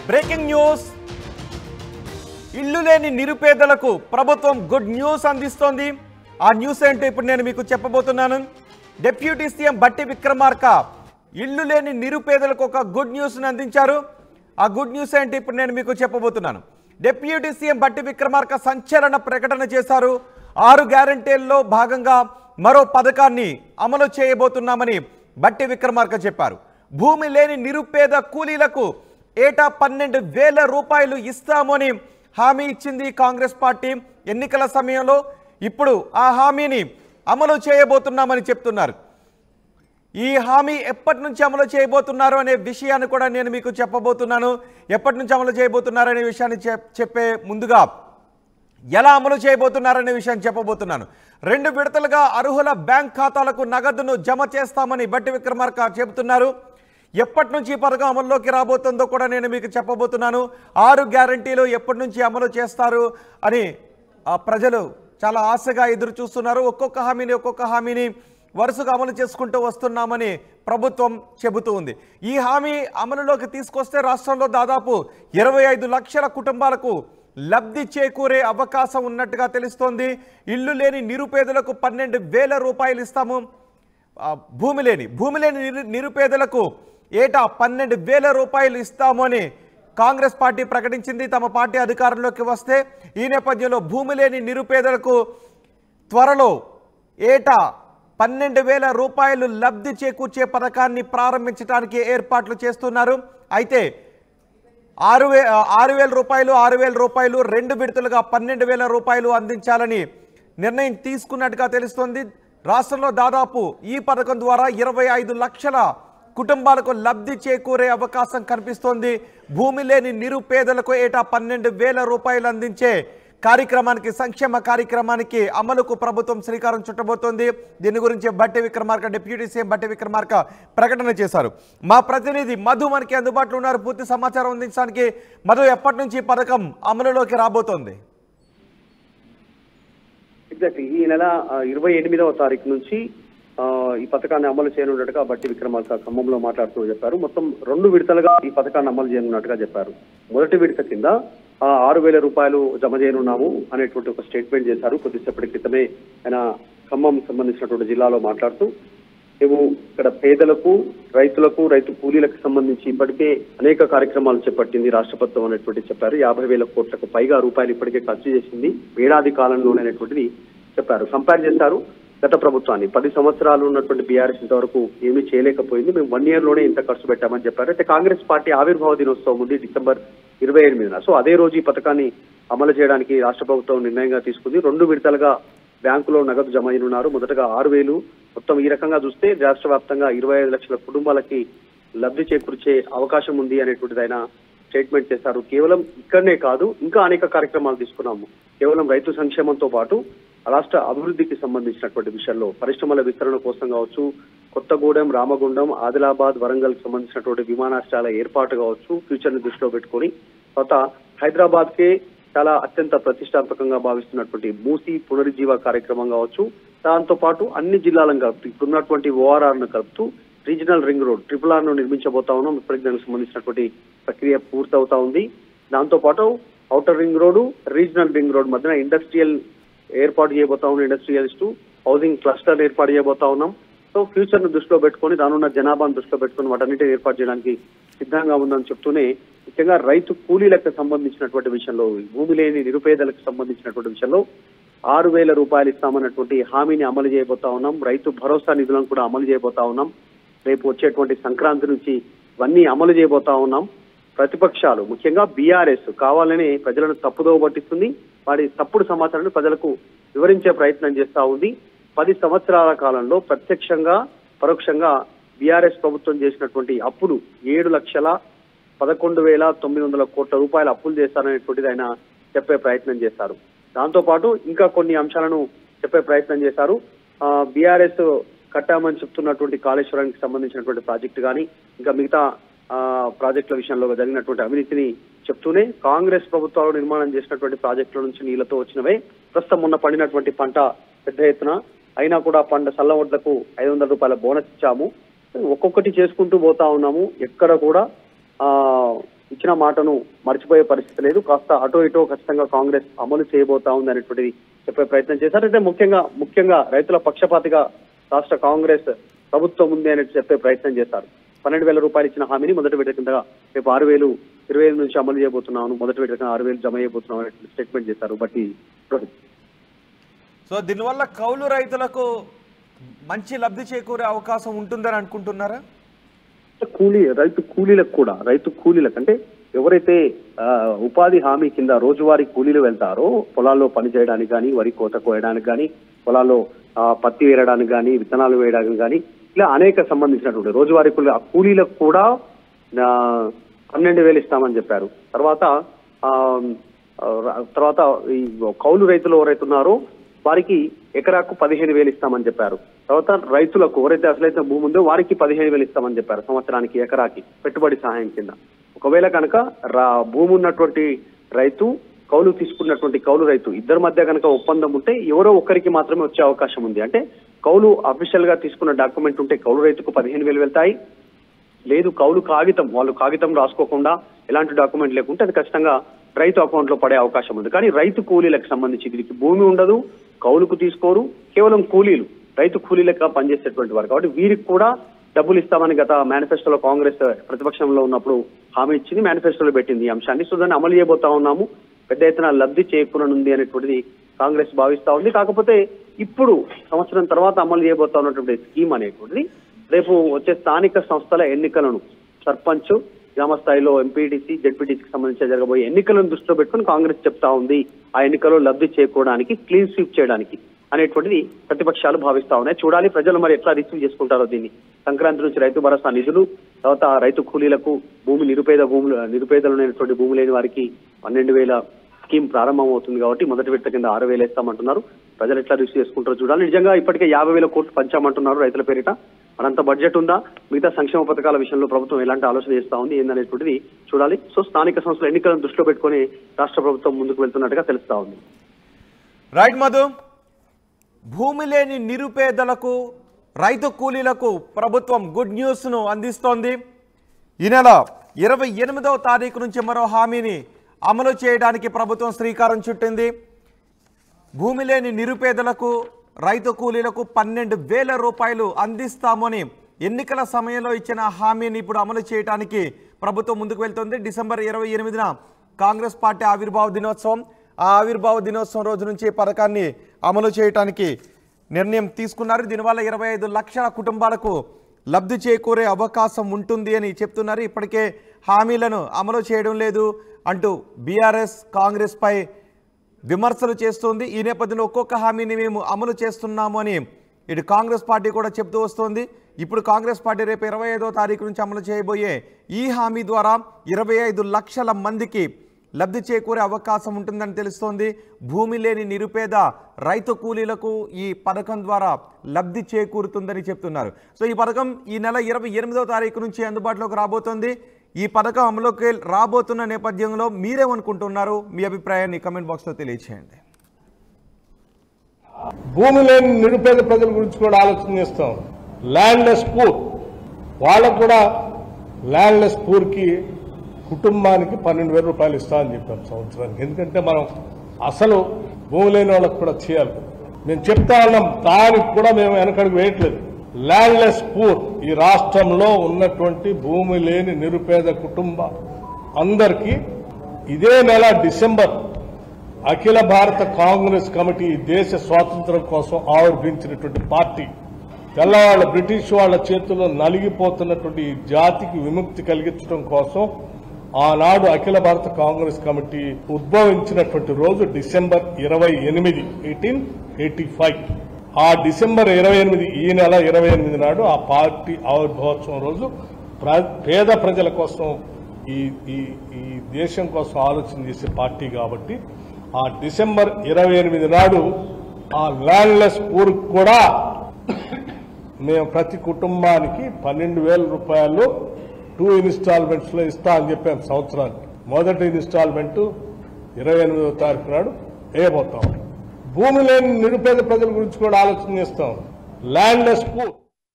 Breaking news. ఇల్లు లేని నిరుపేదలకు ప్రభుత్వం గుడ్ న్యూస్ అందిస్తోంది. ఆ న్యూస్ ఏంటో ఇప్పుడు నేను మీకు చెప్పబోతున్నాను. డిప్యూటీ సీఎం బట్టి విక్రమార్క ఇల్లు లేని నిరుపేదలకు ఒక గుడ్ న్యూస్ని అందించారు. ఆ గుడ్ న్యూస్ ఏంటి ఇప్పుడు నేను మీకు చెప్పబోతున్నాను. డిప్యూటీ సీఎం బట్టి విక్రమార్క సంచలన ప్రకటన చేశారు. 6 గ్యారంటీల్లో భాగంగా మరో పథకాన్ని అమలు చేయబోతున్నామని బట్టి విక్రమార్క చెప్పారు. భూమి లేని నిరుపేద కూలీలకు ఏటా 12,000 రూపాయలు ఇస్తామని హామీ ఇచ్చింది కాంగ్రెస్ పార్టీ ఎన్నికల సమయంలో. ఇప్పుడు ఆ హామీని అమలు చేయబోతున్నామని చెప్తున్నారు. ఈ హామీ ఎప్పటి నుంచి అమలు చేయబోతున్నారు అనే విషయాన్ని కూడా నేను మీకు చెప్పబోతున్నాను. ఎప్పటి నుంచి అమలు చేయబోతున్నారు అనే విషయాన్ని చెప్పే ముందుగా ఎలా అమలు చేయబోతున్నారనే విషయాన్ని చెప్పబోతున్నాను. 2 విడతలుగా అర్హుల బ్యాంక్ ఖాతాలకు నగదును జమ చేస్తామని బట్టి విక్రమార్క చెబుతున్నారు. ఎప్పటి నుంచి ఈ పథకం అమల్లోకి రాబోతుందో కూడా నేను మీకు చెప్పబోతున్నాను. 6 గ్యారంటీలు ఎప్పటి నుంచి అమలు చేస్తారు అని ప్రజలు చాలా ఆశగా ఎదురు చూస్తున్నారు. ఒక్కొక్క హామీని వరుసగా అమలు చేసుకుంటూ వస్తున్నామని ప్రభుత్వం చెబుతూ ఉంది. ఈ హామీ అమలులోకి తీసుకొస్తే రాష్ట్రంలో దాదాపు 25 లక్షల కుటుంబాలకు లబ్ధి చేకూరే అవకాశం ఉన్నట్టుగా తెలుస్తోంది. ఇల్లు లేని నిరుపేదలకు 12,000 రూపాయలు ఇస్తాము. భూమి లేని నిరుపేదలకు ఏటా 12,000 రూపాయలు ఇస్తాము అని కాంగ్రెస్ పార్టీ ప్రకటించింది తమ పార్టీ అధికారంలోకి వస్తే. ఈ నేపథ్యంలో భూమి లేని నిరుపేదలకు త్వరలో ఏటా 12,000 రూపాయలు లబ్ధి చేకూర్చే పథకాన్ని ప్రారంభించడానికి ఏర్పాట్లు చేస్తున్నారు. అయితే 6,000 రూపాయలు 2 విడతలుగా 12,000 రూపాయలు అందించాలని నిర్ణయం తీసుకున్నట్టుగా తెలుస్తోంది. రాష్ట్రంలో దాదాపు ఈ పథకం ద్వారా 25 లక్షల కుటుంబాలకు లబ్ధి చేకూరే అవకాశం కనిపిస్తోంది. భూమి లేని నిరుపేదలకు ఏటా 12,000 రూపాయలు అందించే కార్యక్రమానికి, సంక్షేమ కార్యక్రమానికి అమలుకు ప్రభుత్వం శ్రీకారం చుట్టబోతోంది. దీని గురించి డిప్యూటీ సీఎం బట్టి విక్రమార్క ప్రకటన చేశారు. మా ప్రతినిధి మధు మనకి అందుబాటులో ఉన్నారు పూర్తి సమాచారం అందించడానికి. మధు, ఎప్పటి నుంచి ఈ పథకం అమలులోకి రాబోతోంది? ఎగ్జాక్ట్లీ ఈ నెల 28వ తారీఖు నుంచి ఈ పథకాన్ని అమలు చేయనున్నట్టుగా బట్టి విక్రమార్క ఖమ్మంలో మాట్లాడుతూ చెప్పారు. మొత్తం 2 విడతలుగా ఈ పథకాన్ని అమలు చేయనున్నట్టుగా చెప్పారు. మొదటి విడత కింద 6,000 రూపాయలు జమ చేయనున్నాము అనేటువంటి ఒక స్టేట్మెంట్ చేశారు. కొద్దిసేపటి క్రితమే ఆయన ఖమ్మం సంబంధించినటువంటి జిల్లాలో మాట్లాడుతూ మేము ఇక్కడ పేదలకు, రైతు కూలీలకు సంబంధించి ఇప్పటికే అనేక కార్యక్రమాలు చేపట్టింది రాష్ట్ర ప్రభుత్వం అనేటువంటి చెప్పారు. 50,000 కోట్లకు పైగా రూపాయలు ఇప్పటికే ఖర్చు చేసింది ఏడాది కాలంలోనే అనేటువంటిది చెప్పారు. కంపేర్ చేశారు గత ప్రభుత్వాన్ని. 10 సంవత్సరాలు ఉన్నటువంటి బీఆర్ఎస్ ఇంతవరకు ఏమీ చేయలేకపోయింది, మేము 1 year లోనే ఇంత ఖర్చు పెట్టామని చెప్పారు. అయితే కాంగ్రెస్ పార్టీ ఆవిర్భావ దినోత్సవం ఉంది డిసెంబర్ 28న. సో అదే రోజు ఈ పథకాన్ని అమలు చేయడానికి రాష్ట్ర ప్రభుత్వం నిర్ణయంగా తీసుకుంది. 2 విడతలుగా బ్యాంకులో నగదు జమ అయినున్నారు. మొదటగా 6,000. మొత్తం ఈ రకంగా చూస్తే రాష్ట్ర వ్యాప్తంగా 25 లక్షల కుటుంబాలకి లబ్ధి చేకూర్చే అవకాశం ఉంది అనేటువంటిది ఆయన స్టేట్మెంట్ చేశారు. కేవలం ఇక్కడనే కాదు, ఇంకా అనేక కార్యక్రమాలు తీసుకున్నాము. కేవలం రైతు సంక్షేమంతో పాటు రాష్ట్ర అభివృద్ధికి సంబంధించినటువంటి విషయాల్లో పరిశ్రమల విస్తరణ కోసం కావచ్చు, కొత్తగూడెం, రామగుండం, ఆదిలాబాద్, వరంగల్ సంబంధించినటువంటి విమానాశ్రయాల ఏర్పాటు కావచ్చు, ఫ్యూచర్ ని దృష్టిలో పెట్టుకొని తర్వాత హైదరాబాద్ కే చాలా అత్యంత ప్రతిష్టాత్మకంగా భావిస్తున్నటువంటి మూసీ పునరుజ్జీవ కార్యక్రమం కావచ్చు, దాంతో పాటు అన్ని జిల్లాలను కలుపుతూ ఇప్పుడున్నటువంటి ORR ను కలుపుతూ రీజనల్ రింగ్ రోడ్ RRR ను నిర్మించబోతా ఉన్నాం. ఇప్పటికి దానికి సంబంధించినటువంటి ప్రక్రియ పూర్తవుతా ఉంది. దాంతో పాటు outer ring road, regional ring road మధ్యన ఇండస్ట్రియల్ ఏర్పాటు చేయబోతా ఉన్నాం. ఇండస్ట్రియలిస్ట్ హౌసింగ్ క్లస్టర్ ఏర్పాటు చేయబోతా ఉన్నాం. సో ఫ్యూచర్ ను దృష్టిలో పెట్టుకొని, దానిన్న జనాభాను దృష్టిలో పెట్టుకుని వాటన్నిటిని ఏర్పాటు చేయడానికి సిద్ధంగా ఉందని చెప్తూనే ముఖ్యంగా రైతు కూలీలకు సంబంధించినటువంటి విషయంలో, భూమి లేని నిరుపేదలకు సంబంధించినటువంటి విషయంలో 6,000 రూపాయలు ఇస్తామన్నటువంటి హామీని అమలు చేయబోతా ఉన్నాం. రైతు భరోసా నిధులను కూడా అమలు చేయబోతా ఉన్నాం. రేపు వచ్చేటువంటి సంక్రాంతి నుంచి ఇవన్నీ అమలు చేయబోతా ఉన్నాం. ప్రతిపక్షాలు ముఖ్యంగా బీఆర్ఎస్ కావాలని ప్రజలను తప్పుదోవ పట్టిస్తుంది. వారి తప్పుడు సమాచారాన్ని ప్రజలకు వివరించే ప్రయత్నం చేస్తా ఉంది. 10 సంవత్సరాల కాలంలో ప్రత్యక్షంగా పరోక్షంగా బీఆర్ఎస్ ప్రభుత్వం చేసినటువంటి అప్పులు 7,11,900 కోట్ల రూపాయల అప్పులు చేస్తారనేటువంటిది ఆయన చెప్పే ప్రయత్నం చేశారు. దాంతో పాటు ఇంకా కొన్ని అంశాలను చెప్పే ప్రయత్నం చేశారు. బీఆర్ఎస్ కట్టామని చెప్తున్నటువంటి కాళేశ్వరానికి సంబంధించినటువంటి ప్రాజెక్టు కానీ ఇంకా మిగతా ప్రాజెక్టుల విషయంలో జరిగినటువంటి అవినీతిని చెప్తూనే కాంగ్రెస్ ప్రభుత్వాలు నిర్మాణం చేసినటువంటి ప్రాజెక్టుల నుంచి నీళ్లతో వచ్చినవే ప్రస్తుతం మొన్న పండినటువంటి పంట పెద్ద ఎత్తున అయినా కూడా పంట సల్ల వడ్లకు 500 రూపాయల బోనస్ ఇచ్చాము. ఒక్కొక్కటి చేసుకుంటూ పోతా ఉన్నాము. ఎక్కడ కూడా ఇచ్చిన మాటను మర్చిపోయే పరిస్థితి లేదు. కాస్త అటో ఇటో ఖచ్చితంగా కాంగ్రెస్ అమలు చేయబోతా ఉంది అనేటువంటిది చెప్పే ప్రయత్నం చేశారు. అయితే ముఖ్యంగా రైతుల పక్షపాతిగా రాష్ట్ర కాంగ్రెస్ ప్రభుత్వం ఉంది అనేది చెప్పే ప్రయత్నం చేశారు. 12,000 రూపాయలు ఇచ్చిన హామీని మొదటి విడత కింద రేపు 6,000 20,000 నుంచి అమలు చేయబోతున్నాను, మొదటి విడత 6,000 జమ చేయబోతున్నాం అనే స్టేట్మెంట్ చేశారు. బట్టి సో దీనివల్ల కౌలు రైతులకు మంచి లబ్ధి చేకూరే అవకాశం ఉంటుందని అనుకుంటున్నారా? రైతు కూలీలకు అంటే ఎవరైతే ఉపాధి హామీ కింద రోజువారీ కూలీలు వెళ్తారో పొలాల్లో పని చేయడానికి కానీ, వరి కోత కోయడానికి కానీ, పొలాల్లో పత్తి వేయడానికి కానీ, విత్తనాలు వేయడానికి కానీ, ఇలా అనేక సంబంధించినటువంటి రోజువారీ కూలీలకు కూడా 12,000 ఇస్తామని చెప్పారు. తర్వాత ఈ కౌలు రైతులు ఎవరైతే ఉన్నారో వారికి ఎకరాకు 15,000 ఇస్తామని చెప్పారు. తర్వాత రైతులకు ఎవరైతే అసలైతే భూమి ఉందో వారికి 15,000 ఇస్తామని చెప్పారు సంవత్సరానికి ఎకరాకి పెట్టుబడి సహాయం కింద. ఒకవేళ కనుక భూమి ఉన్నటువంటి రైతు, కౌలు తీసుకున్నటువంటి కౌలు రైతు ఇద్దరి మధ్య కనుక ఒప్పందం ఉంటే ఎవరో ఒక్కరికి మాత్రమే వచ్చే అవకాశం ఉంది. అంటే కౌలు అఫీషియల్ గా తీసుకున్న డాక్యుమెంట్ ఉంటే కౌలు రైతుకు 15,000 వెళ్తాయి. లేదు కౌలు కాగితం రాసుకోకుండా ఎలాంటి డాక్యుమెంట్ లేకుంటే అది ఖచ్చితంగా రైతు అకౌంట్ లో పడే అవకాశం ఉంది. కానీ రైతు కూలీలకు సంబంధించి వీరికి భూమి ఉండదు, కౌలుకు తీసుకోరు, కేవలం కూలీలు, రైతు కూలీలుగా పనిచేసేటువంటి వారు. కాబట్టి వీరికి కూడా డబ్బులు ఇస్తామని గత మేనిఫెస్టోలో కాంగ్రెస్ ప్రతిపక్షంలో ఉన్నప్పుడు హామీ ఇచ్చింది, మేనిఫెస్టోలో పెట్టింది ఈ అంశాన్ని. సో దాన్ని అమలు చేయబోతా ఉన్నాము, పెద్ద ఎత్తున లబ్ధి చేకూరనుంది అనేటువంటిది కాంగ్రెస్ భావిస్తా ఉంది. కాకపోతే ఇప్పుడు సంవత్సరం తర్వాత అమలు చేయబోతా ఉన్నటువంటి స్కీమ్ అనేటువంటిది రేపు వచ్చే స్థానిక సంస్థల ఎన్నికలను సర్పంచ్, గ్రామ స్థాయిలో ఎంపీటీసీ, జెడ్పీటీసీకి సంబంధించి జరగబోయే ఎన్నికలను దృష్టిలో పెట్టుకుని కాంగ్రెస్ చెప్తా ఉంది ఆ ఎన్నికల్లో లబ్ధి చేకూరడానికి, క్లీన్ స్వీప్ చేయడానికి అనేటువంటిది ప్రతిపక్షాలు భావిస్తా ఉన్నాయి. చూడాలి ప్రజలు మరి ఎట్లా రిసీవ్ చేసుకుంటారో దీన్ని. సంక్రాంతి నుంచి రైతు భరోసా నిధులు, తర్వాత రైతు కూలీలకు నిరుపేదలైనటువంటి భూమి లేని వారికి 12,000 స్కీమ్ ప్రారంభం అవుతుంది. కాబట్టి మొదటి విడత కింద 6,000 ఇస్తామంటున్నారు. ప్రజలు ఎట్లా రిసీవ్ చేసుకుంటారో చూడాలి. నిజంగా ఇప్పటికే 50,000 కోట్లు పంచామంటున్నారు రైతుల పేరిట. మనంత బడ్జెట్ ఉందా? మిగతా సంక్షేమ పథకాల విషయంలో ప్రభుత్వం ఎలాంటి ఆలోచన చేస్తా ఉంది ఏందనేటువంటిది చూడాలి. సో స్థానిక సంస్థల ఎన్నికలను దృష్టిలో పెట్టుకుని రాష్ట్ర ప్రభుత్వం ముందుకు వెళ్తున్నట్టుగా తెలుస్తా ఉంది. రైట్ మధు, భూమి లేని నిరుపేదలకు, రైతు కూలీలకు ప్రభుత్వం గుడ్ న్యూస్ ను అందిస్తోంది. ఈ నెల 28వ తారీఖు నుంచి మరో హామీని అమలు చేయడానికి ప్రభుత్వం శ్రీకారం చుట్టింది. భూమి లేని నిరుపేదలకు, రైతు కూలీలకు 12,000 రూపాయలు అందిస్తామని ఎన్నికల సమయంలో ఇచ్చిన హామీని ఇప్పుడు అమలు చేయడానికి ప్రభుత్వం ముందుకు వెళ్తోంది. డిసెంబర్ 28న కాంగ్రెస్ పార్టీ ఆవిర్భావ దినోత్సవం. ఆ ఆవిర్భావ దినోత్సవం రోజు నుంచి పథకాన్ని అమలు చేయడానికి నిర్ణయం తీసుకున్నారు. దీనివల్ల 25 లక్షల కుటుంబాలకు లబ్ధి చేకూరే అవకాశం ఉంటుంది అని చెప్తున్నారు. ఇప్పటికే హామీలను అమలు చేయడం లేదు అంటూ బీఆర్ఎస్ కాంగ్రెస్ పై విమర్శలు చేస్తోంది. ఈ నేపథ్యంలో ఒక్కొక్క హామీని మేము అమలు చేస్తున్నాము అని ఇటు కాంగ్రెస్ పార్టీ కూడా చెప్తూ వస్తోంది. ఇప్పుడు కాంగ్రెస్ పార్టీ రేపు 25వ తారీఖు నుంచి అమలు చేయబోయే ఈ హామీ ద్వారా 25 లక్షల మందికి లబ్ధి చేకూరే అవకాశం ఉంటుందని తెలుస్తోంది. భూమి లేని నిరుపేద రైతు కూలీలకు ఈ పథకం ద్వారా లబ్ధి చేకూరుతుందని చెప్తున్నారు. సో ఈ పథకం ఈ నెల 28వ తారీఖు నుంచి అందుబాటులోకి రాబోతోంది. ఈ పథకం అమలుకి రాబోతున్న నేపథ్యంలో మీరేమనుకుంటున్నారు? మీ అభిప్రాయాన్ని కమెంట్ బాక్స్లో తెలియజేయండి. భూమి లేని నిరుపేద ప్రజల గురించి కూడా ఆలోచన చేస్తాం. ల్యాండ్లెస్ పూర్, వాళ్ళకు కూడా ల్యాండ్లెస్ పూర్కి కుటుంబానికి 12,000 రూపాయలు ఇస్తామని చెప్పాం సంవత్సరానికి. ఎందుకంటే మనం అసలు భూమి లేని వాళ్ళకు కూడా చేయాలి. మేము చెప్తా ఉన్నాం, దానికి కూడా మేము వెనకడుగు వేయట్లేదు. ల్యాండ్లెస్ పూర్, ఈ రాష్ట్రంలో ఉన్నటువంటి భూమి లేని నిరుపేద కుటుంబ అందరికీ ఇదే నెల డిసెంబర్ అఖిల భారత కాంగ్రెస్ కమిటీ దేశ స్వాతంత్రం కోసం ఆవిర్భించినటువంటి పార్టీ, తెల్లవాళ్ళ బ్రిటిష్ వాళ్ళ చేతుల్లో నలిగిపోతున్నటువంటి ఈ జాతికి విముక్తి కలిగించడం కోసం ఆనాడు అఖిల భారత కాంగ్రెస్ కమిటీ ఉద్భవించినటువంటి రోజు డిసెంబర్ 28, 1885. ఆ డిసెంబర్ 28, ఈ నెల 28 నాడు ఆ పార్టీ ఆవిర్భావోత్సవం రోజు పేద ప్రజల కోసం ఈ దేశం కోసం ఆలోచన చేసే పార్టీ కాబట్టి ఆ డిసెంబర్ 28 నాడు ఆ ల్యాండ్లెస్ పూర్ కూడా మేము ప్రతి కుటుంబానికి 12,000 రూపాయలు 2 ఇన్స్టాల్మెంట్స్ లో ఇస్తా అని చెప్పాం సంవత్సరానికి. మొదటి ఇన్స్టాల్మెంట్ 28వ తారీఖు నాడు వేయబోతాం. భూమి లేని నిరుపేద ప్రజల గురించి కూడా ఆలోచన చేస్తాం. Landless poor